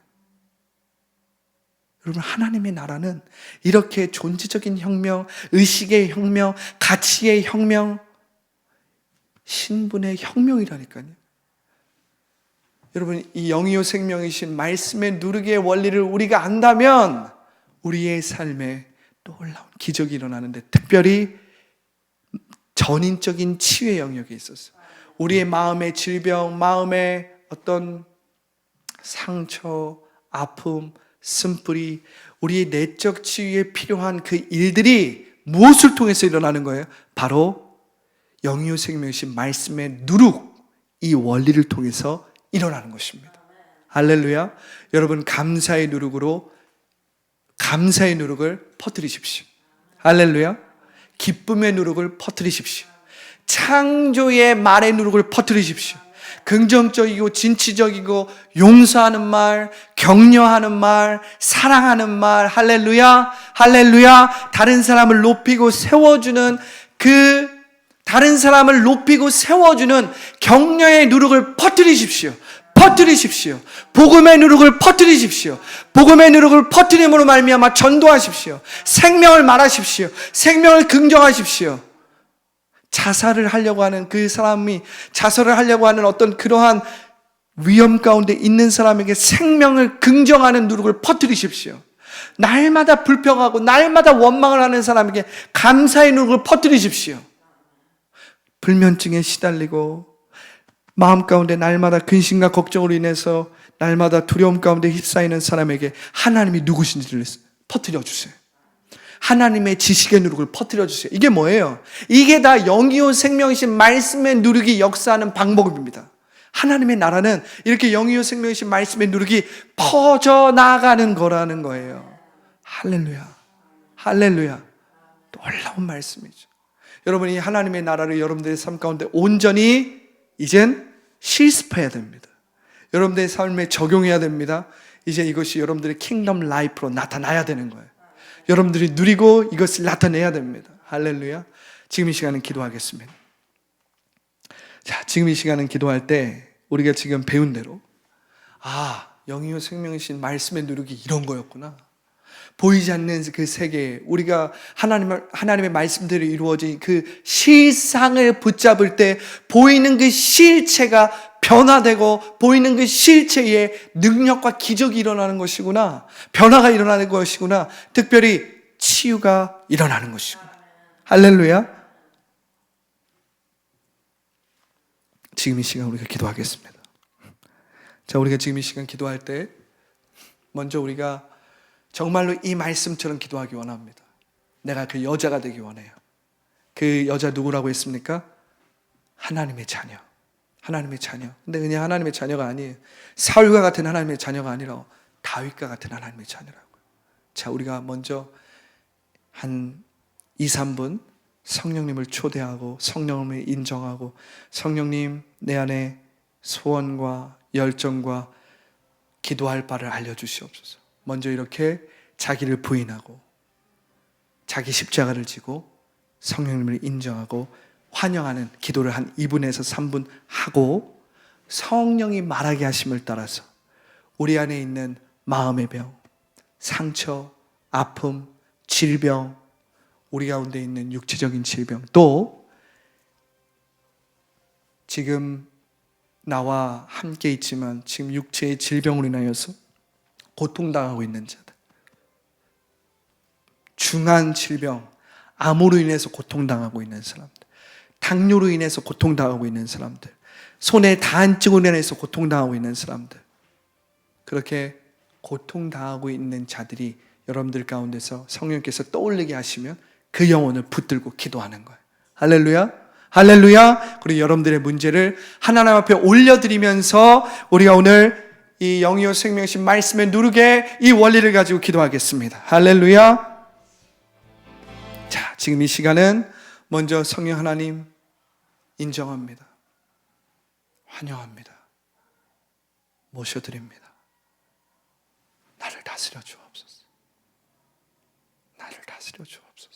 Speaker 1: 여러분, 하나님의 나라는 이렇게 존재적인 혁명, 의식의 혁명, 가치의 혁명, 신분의 혁명이라니까요. 여러분, 이 영이요 생명이신 말씀의 누룩의 원리를 우리가 안다면 우리의 삶에 놀라운 기적이 일어나는데, 특별히 전인적인 치유의 영역에 있어서 우리의 마음의 질병, 마음의 어떤 상처, 아픔, 쓴뿌리, 우리의 내적 치유에 필요한 그 일들이 무엇을 통해서 일어나는 거예요? 바로 영이요 생명이신 말씀의 누룩, 이 원리를 통해서 일어나는 것입니다. 할렐루야. 여러분, 감사의 누룩으로 감사의 누룩을 퍼뜨리십시오. 할렐루야. 기쁨의 누룩을 퍼뜨리십시오. 창조의 말의 누룩을 퍼뜨리십시오. 긍정적이고 진취적이고 용서하는 말, 격려하는 말, 사랑하는 말, 할렐루야, 할렐루야. 다른 사람을 높이고 세워주는 다른 사람을 높이고 세워주는 격려의 누룩을 퍼뜨리십시오. 퍼뜨리십시오. 복음의 누룩을 퍼뜨리십시오. 복음의 누룩을 퍼뜨림으로 말미암아 전도하십시오. 생명을 말하십시오. 생명을 긍정하십시오. 자살을 하려고 하는 그 사람이, 자살을 하려고 하는 어떤 그러한 위험 가운데 있는 사람에게 생명을 긍정하는 누룩을 퍼뜨리십시오. 날마다 불평하고 날마다 원망을 하는 사람에게 감사의 누룩을 퍼뜨리십시오. 불면증에 시달리고 마음 가운데 날마다 근심과 걱정으로 인해서 날마다 두려움 가운데 휩싸이는 사람에게 하나님이 누구신지를 퍼뜨려 주세요. 하나님의 지식의 누룩을 퍼뜨려 주세요. 이게 뭐예요? 이게 다 영이요 생명이신 말씀의 누룩이 역사하는 방법입니다. 하나님의 나라는 이렇게 영이요 생명이신 말씀의 누룩이 퍼져나가는 거라는 거예요. 할렐루야, 할렐루야. 놀라운 말씀이죠. 여러분이 하나님의 나라를 여러분들의 삶 가운데 온전히 이젠 실습해야 됩니다. 여러분들의 삶에 적용해야 됩니다. 이제 이것이 여러분들의 킹덤 라이프로 나타나야 되는 거예요. 여러분들이 누리고 이것을 나타내야 됩니다. 할렐루야. 지금 이 시간은 기도하겠습니다. 자, 지금 이 시간은 기도할 때 우리가 지금 배운 대로, 영이요 생명이신 말씀의 누룩이 이런 거였구나. 보이지 않는 그 세계, 우리가 하나님의 말씀대로 이루어진 그 실상을 붙잡을 때 보이는 그 실체가 변화되고 보이는 그 실체에 능력과 기적이 일어나는 것이구나. 변화가 일어나는 것이구나. 특별히 치유가 일어나는 것이구나. 할렐루야. 지금 이 시간 우리가 기도하겠습니다. 자, 우리가 지금 이 시간 기도할 때 먼저 우리가 정말로 이 말씀처럼 기도하기 원합니다. 내가 그 여자가 되기 원해요. 그 여자 누구라고 했습니까? 하나님의 자녀. 하나님의 자녀. 근데 그냥 하나님의 자녀가 아니에요. 사울과 같은 하나님의 자녀가 아니라 다윗과 같은 하나님의 자녀라고요. 자, 우리가 먼저 한 2, 3분 성령님을 초대하고 성령님을 인정하고, 성령님 내 안에 소원과 열정과 기도할 바를 알려주시옵소서. 먼저 이렇게 자기를 부인하고 자기 십자가를 지고 성령님을 인정하고 환영하는 기도를 한 2분에서 3분 하고, 성령이 말하게 하심을 따라서 우리 안에 있는 마음의 병, 상처, 아픔, 질병, 우리 가운데 있는 육체적인 질병, 또 지금 나와 함께 있지만 지금 육체의 질병으로 인하여서 고통당하고 있는 자들, 중한 질병, 암으로 인해서 고통당하고 있는 사람들, 당뇨로 인해서 고통당하고 있는 사람들, 손의 다한증으로 인해서 고통당하고 있는 사람들, 그렇게 고통당하고 있는 자들이 여러분들 가운데서 성령께서 떠올리게 하시면 그 영혼을 붙들고 기도하는 거예요. 할렐루야, 할렐루야. 그리고 여러분들의 문제를 하나님 앞에 올려드리면서 우리가 오늘 이 영이요 생명이신 말씀에 누르게 이 원리를 가지고 기도하겠습니다. 할렐루야. 자, 지금 이 시간은 먼저 성령 하나님 인정합니다. 환영합니다. 모셔드립니다. 나를 다스려 주옵소서. 나를 다스려 주옵소서.